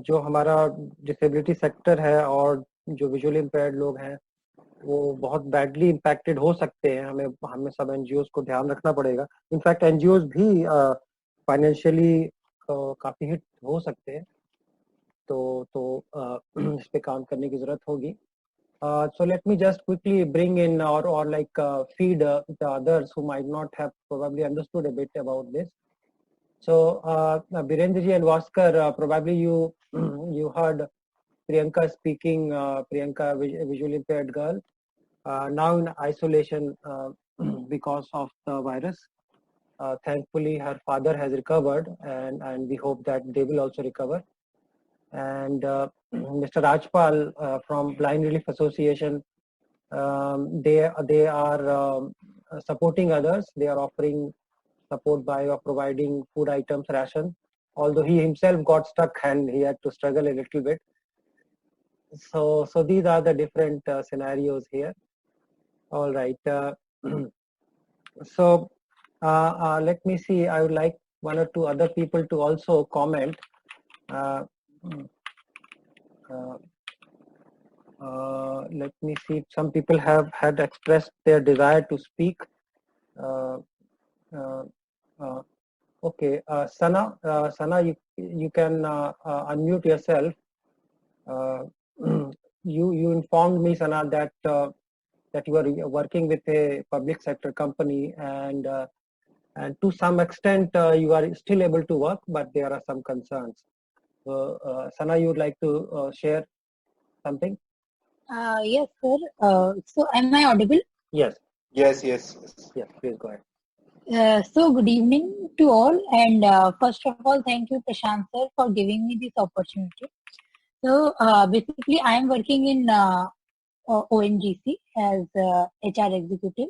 जो हमारा डिसेबिलिटी सेक्टर है और जो विजुअली इम्पेयर्ड लोग हैं वो बहुत बैडली इम्पैक्टेड हो सकते हैं। हमें सब एनजीओज को ध्यान रखना पड़ेगा। इनफैक्ट एनजीओज भी फाइनेंशियली काफी हिट हो सकते हैं, तो इस पे काम करने की जरूरत होगी। So let me just quickly bring in or like feed the others who might not have probably understood a bit about this. So Birendra ji and Vaskar, probably you you heard Priyanka speaking, Priyanka, visually impaired girl, now in isolation because of the virus. Thankfully, her father has recovered, and we hope that they will also recover. And Mr. Rajpal from Blind Relief Association, they are supporting others. They are offering support by providing food items, ration, although he himself got stuck and he had to struggle a little bit. So these are the different scenarios here. All right. So let me see. I would like one or two other people to also comment. Let me see. Some people had expressed their desire to speak. Okay, Sana, you can unmute yourself. you informed me, Sana, that that you are working with a public sector company, and to some extent you are still able to work, but there are some concerns. So, Sana, you would like to share something? Yes, sir. So, am I audible? Yes. Yes, yes, yes. Yes, please go ahead. So, good evening to all. And first of all, thank you, Prashant sir, for giving me this opportunity. So, basically, I am working in ONGC as HR executive.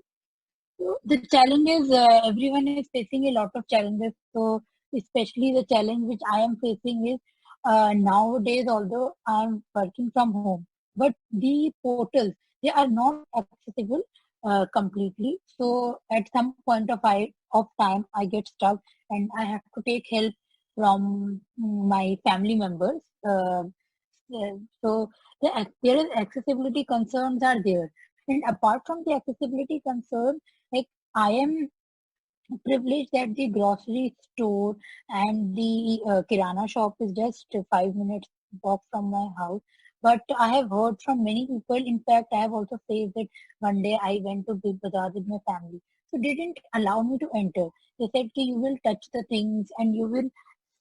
So, the challenge is everyone is facing a lot of challenges. So, especially the challenge which I am facing is nowadays, although I am working from home, but the portals, they are not accessible completely. So, at some point of time, I get stuck and I have to take help from my family members. So, there is accessibility concerns are there. And apart from the accessibility concern, like I am privileged that the grocery store and the kirana shop is just 5 minutes walk from my house. But I have heard from many people. In fact, I have also faced it. One day I went to Big Bazaar with my family. So they didn't allow me to enter. They said that you will touch the things and you will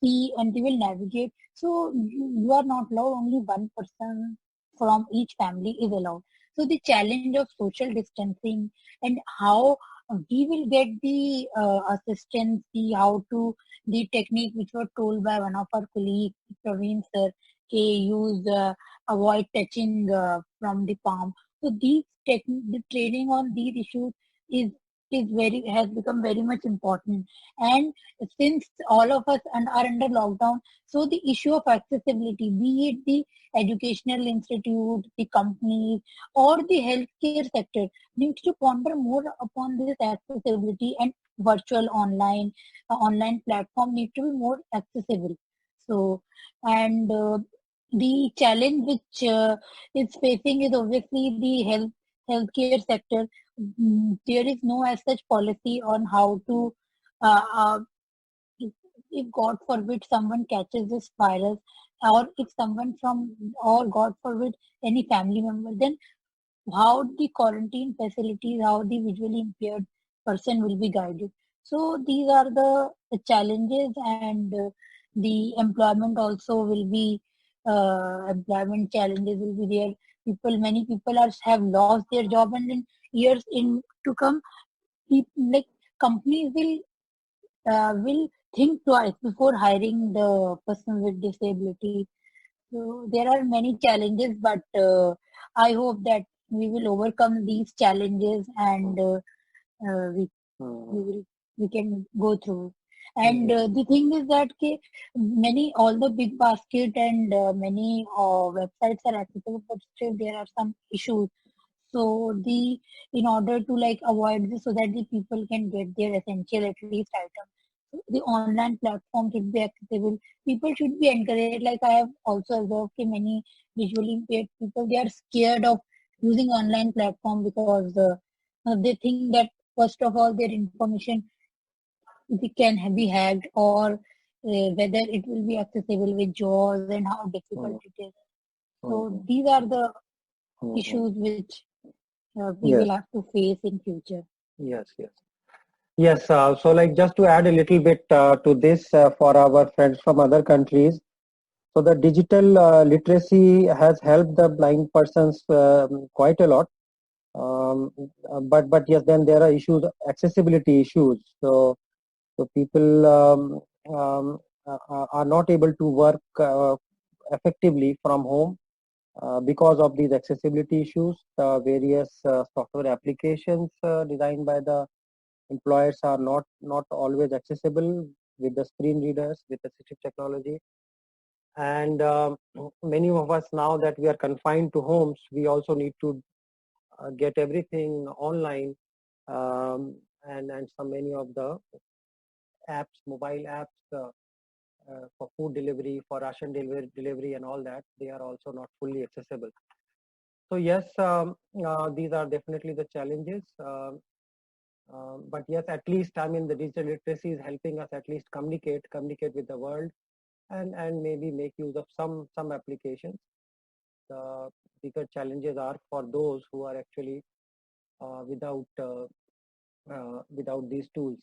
see and they will navigate. So you are not allowed. Only one person from each family is allowed. So the challenge of social distancing and how we will get the assistance, the how to, the technique which were told by one of our colleagues, Praveen sir, use avoid touching from the palm. So the training on these issues is very has become very much important. And since all of us are under lockdown, so the issue of accessibility, be it the educational institute, the companies, or the healthcare sector, needs to ponder more upon this accessibility, and virtual online platform need to be more accessible. So, and the challenge which is facing is obviously the healthcare sector. There is no as such policy on how to uh, uh, if God forbid someone catches this virus, or if someone from, or God forbid any family member, then how the quarantine facilities, how the visually impaired person will be guided. So these are the challenges, and the employment also will be employment challenges will be there. Many people have lost their job, and in years in to come, like companies will think twice before hiring the person with disability. So there are many challenges, but I hope that we will overcome these challenges, and we will we can go through. And the thing is that all the big basket and many websites are accessible, but still there are some issues. So in order to like avoid this, so that the people can get their essential at least items, the online platform should be accessible. People should be encouraged. Like I have also observed many visually impaired people, they are scared of using online platform because they think that first of all their information be hacked, or whether it will be accessible with JAWS and how difficult it is. So these are the issues which we will have to face in future. Yes. So, like, just to add a little bit to this for our friends from other countries. So, the digital literacy has helped the blind persons quite a lot. But yes, then there are issues, accessibility issues. So people are not able to work effectively from home because of these accessibility issues. Various software applications designed by the employers are not always accessible with the screen readers, with assistive technology. And many of us, now that we are confined to homes, we also need to get everything online, and many of the apps, mobile apps for food delivery, for ration delivery and all that, they are also not fully accessible. So yes, these are definitely the challenges. But yes, at least, I mean, the digital literacy is helping us at least communicate with the world, and maybe make use of some applications. the bigger challenges are for those who are actually without these tools.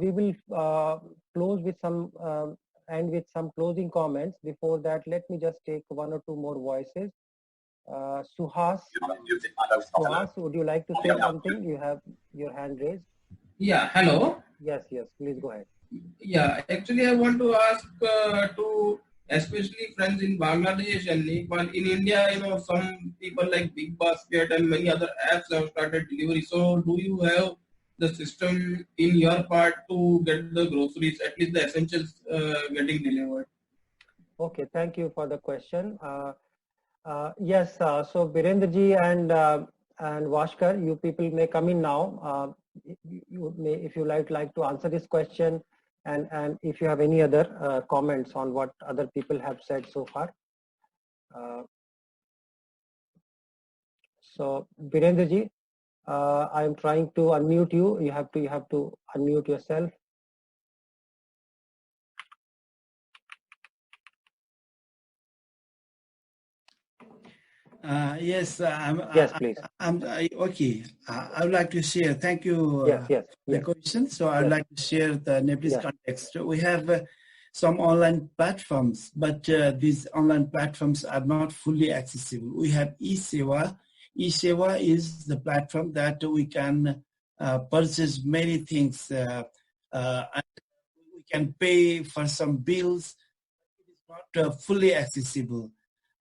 We will close with some end with some closing comments. Before that, let me just take one or two more voices. Suhas, would you like to say something? You have your hand raised. Yeah, hello. Yes, please go ahead. Yeah, actually I want to ask to especially friends in Bangladesh and Nepal. In India, some people like Big Basket and many other apps have started delivery. So do you have the system in your part to get the groceries, at least the essentials getting delivered? Okay, thank you for the question. Yes, so Birendraji and Vashkar, you people may come in now. You may, if you like to answer this question, and if you have any other comments on what other people have said so far. So Birendraji, I am trying to unmute you. You have to unmute yourself. Yes, yes, please. Okay. I would like to share. Thank you yes, the question. So I would like to share the Nepalese context. We have some online platforms, but these online platforms are not fully accessible. We have eSewa. eSewa is the platform that we can purchase many things. And we can pay for some bills. It is not fully accessible.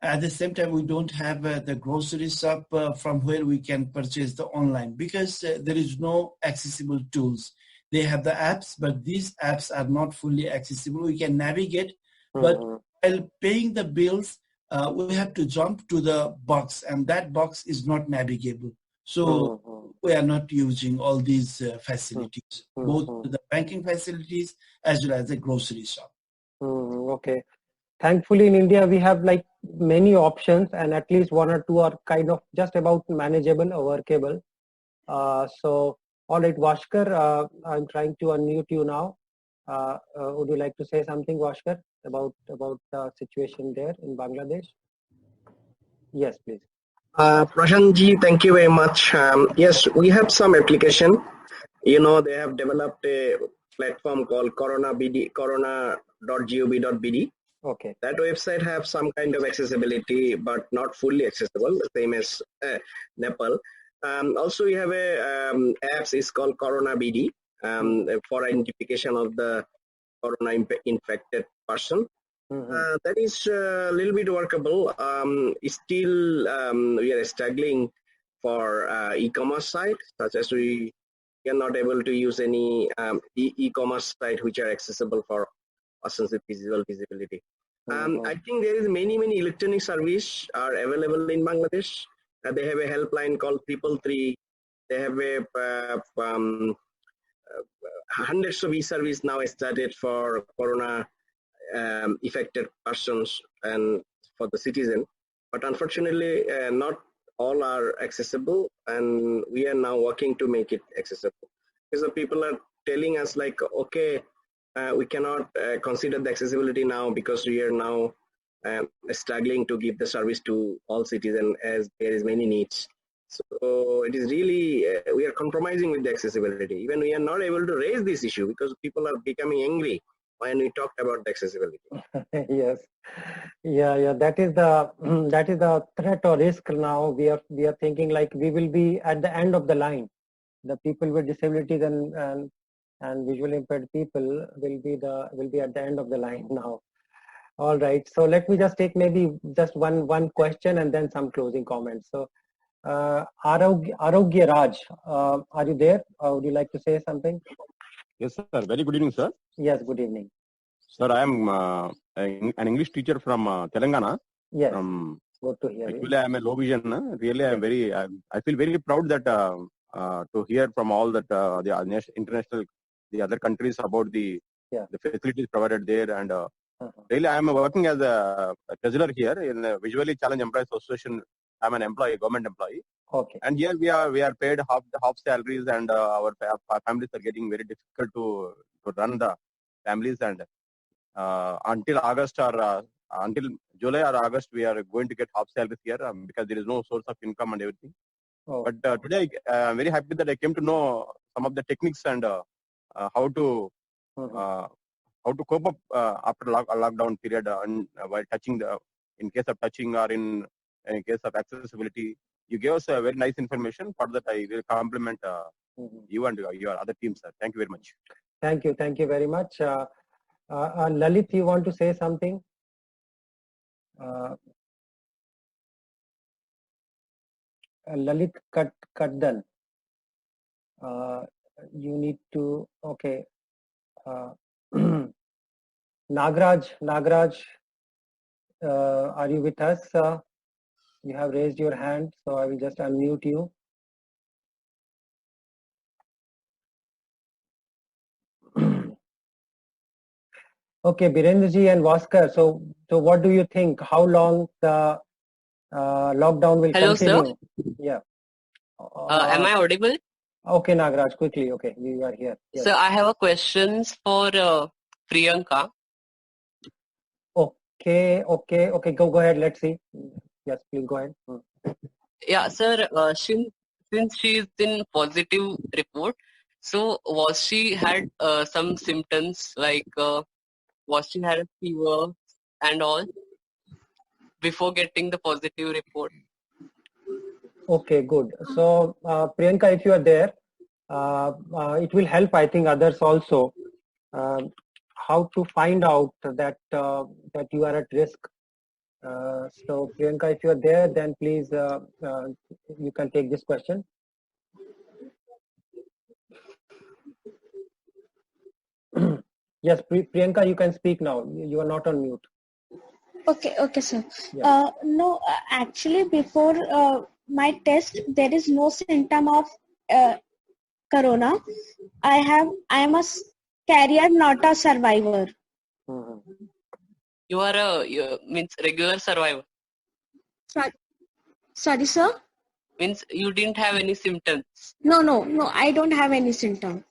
At the same time, we don't have the grocery shop from where we can purchase the online because there is no accessible tools. They have the apps, but these apps are not fully accessible. We can navigate, but while paying the bills, we have to jump to the box, and that box is not navigable. So we are not using all these facilities, both the banking facilities as well as the grocery shop. Okay. Thankfully, in India, we have like many options, and at least one or two are kind of just about manageable or workable. So, all right, Vashkar, I'm trying to unmute you now. Would you like to say something, Vashkar, about the situation there in Bangladesh? Yes, please. Prashantji, thank you very much. Yes, we have some application. They have developed a platform called corona.gov.bd. Okay. That website have some kind of accessibility, but not fully accessible, same as Nepal. Also, we have a apps is called Corona BD for identification of the corona infected person. That is a little bit workable. Still, we are struggling for e-commerce site, such as we are not able to use any e-commerce site which are accessible for persons with visual visibility. I think there is many electronic service are available in Bangladesh. They have a helpline called 333. They have a hundreds of e-service now started for corona affected persons and for the citizen. But unfortunately, not all are accessible, and we are now working to make it accessible. Because the people are telling us like, okay, we cannot consider the accessibility now because we are now struggling to give the service to all citizens as there is many needs. So it is really, we are compromising with the accessibility. Even we are not able to raise this issue because people are becoming angry when we talked about the accessibility. Yes, yeah. That is the threat or risk now. We are thinking like we will be at the end of the line. The people with disabilities and visually impaired people will be at the end of the line now. All right. So let me just take maybe just one question and then some closing comments. So Arogya Raj, are you there? Would you like to say something? Yes, sir. Very good evening, sir. Yes, good evening. Sir, I am an English teacher from Telangana. Yes. Good to hear. Actually, I am a low vision. Really, I am very. I feel very proud that to hear from all that the international, the other countries about the facilities provided there, and really, I am working as a treasurer here in the Visually Challenged Employees Association. I am an employee, government employee. Okay. And here we are paid half salaries, and our families are getting very difficult to run the families, and until August or until July or August, we are going to get half salaries here because there is no source of income and everything. Oh. But today, I'm very happy that I came to know some of the techniques and how to cope up after a lockdown period while touching in case of touching or in case of accessibility. You gave us very nice information. For that, I will compliment you and your other teams, sir. Thank you very much. Thank you very much. Lalit, you want to say something? Lalit Kaddan. You need to, okay. Nagraj, are you with us? You have raised your hand, so I will just unmute you. Okay, Birendraji and Vaskar. So what do you think? How long the lockdown will continue? Sir. Yeah. Am I audible? Okay, Nagraj, quickly. Okay, you are here. Yes. So I have a questions for Priyanka. Okay. Go ahead. Let's see. Yes, please go ahead. Yeah, sir. Since she is in positive report, so was she had some symptoms like was she had a fever and all before getting the positive report? Okay, good. So Priyanka, if you are there, it will help, I think, others also how to find out that that you are at risk. So Priyanka, if you are there, then please you can take this question. Yes, Priyanka, you can speak now. You are not on mute. Okay, sir. Yeah. No, actually, before my test, there is no symptom of corona. I am a carrier, not a survivor. You are means regular survivor. Sorry, sir. Means you didn't have any symptoms. No, I don't have any symptom.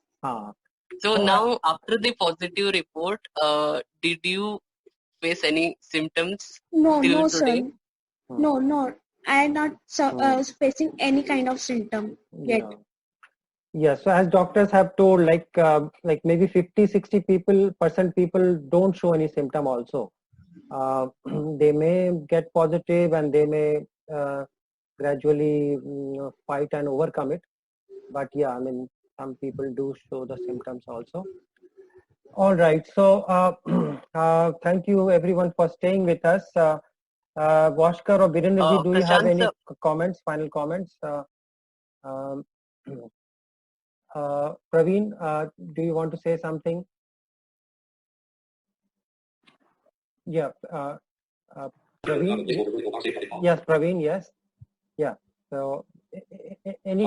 So now after the positive report, did you face any symptoms? No, till sir. today? No. I am not facing any kind of symptom yet. Yeah. So as doctors have told, like maybe 50-60% people don't show any symptom also. They may get positive and they may gradually fight and overcome it. But yeah, I mean, some people do show the symptoms also. All right. So thank you everyone for staying with us. Vaskar or Birendraji, do you have any comments, final comments? Praveen, do you want to say something? Yeah. Praveen? Yes, Praveen, yes. Yeah. So any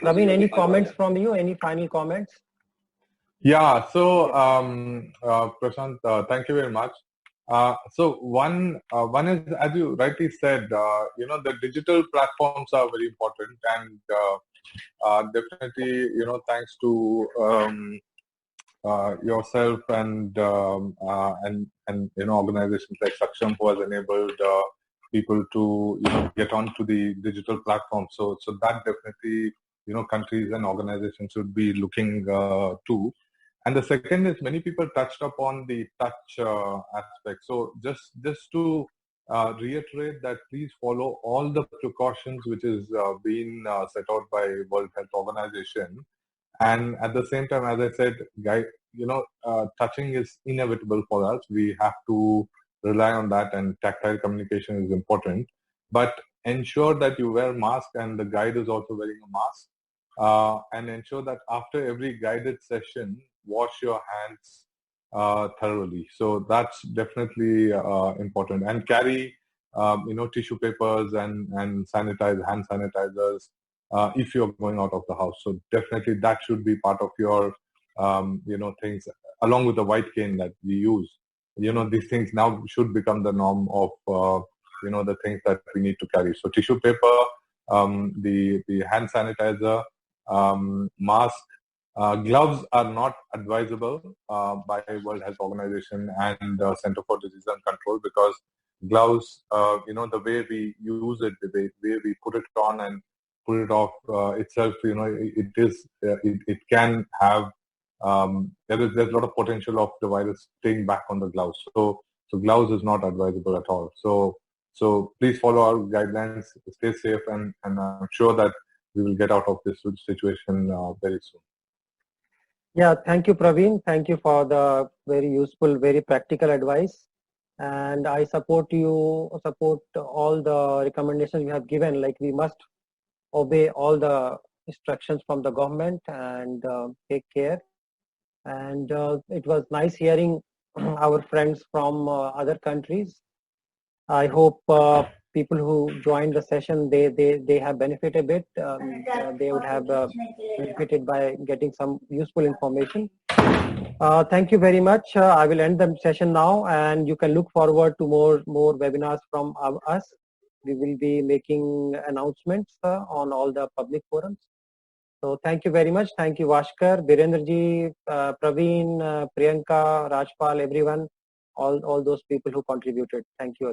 Praveen, any comments from you? Any final comments? Yeah. So Prashant, thank you very much. So one is, as you rightly said, the digital platforms are very important, and definitely, thanks to yourself and organizations like Saksham who has enabled people to get onto the digital platform. So that definitely countries and organizations should be looking to. And the second is, many people touched upon the touch aspect. So just to reiterate that, please follow all the precautions which is being set out by World Health Organization. And at the same time, as I said, touching is inevitable for us. We have to rely on that, and tactile communication is important. But ensure that you wear a mask, and the guide is also wearing a mask. And ensure that after every guided session, wash your hands thoroughly. So that's definitely important. And carry, tissue papers and hand sanitizers if you're going out of the house. So definitely that should be part of your, things, along with the white cane that we use. These things now should become the norm of, the things that we need to carry. So tissue paper, the hand sanitizer, mask, Gloves are not advisable by World Health Organization and Center for Disease and Control, because gloves, the way we use it, the way we put it on and put it off itself, it can have, there's a lot of potential of the virus staying back on the gloves. So gloves is not advisable at all. So please follow our guidelines, stay safe, and I'm sure that we will get out of this situation very soon. Yeah, thank you, Praveen. Thank you for the very useful, very practical advice. And I support all the recommendations you have given. Like, we must obey all the instructions from the government and take care. And it was nice hearing our friends from other countries. I hope people who joined the session, they have benefited a bit. They would have benefited by getting some useful information. Thank you very much. I will end the session now, and you can look forward to more webinars from us. We will be making announcements on all the public forums. So thank you very much. Thank you, Bhaskar, Birendraji, Praveen, Priyanka, Rajpal, everyone, all those people who contributed. Thank you.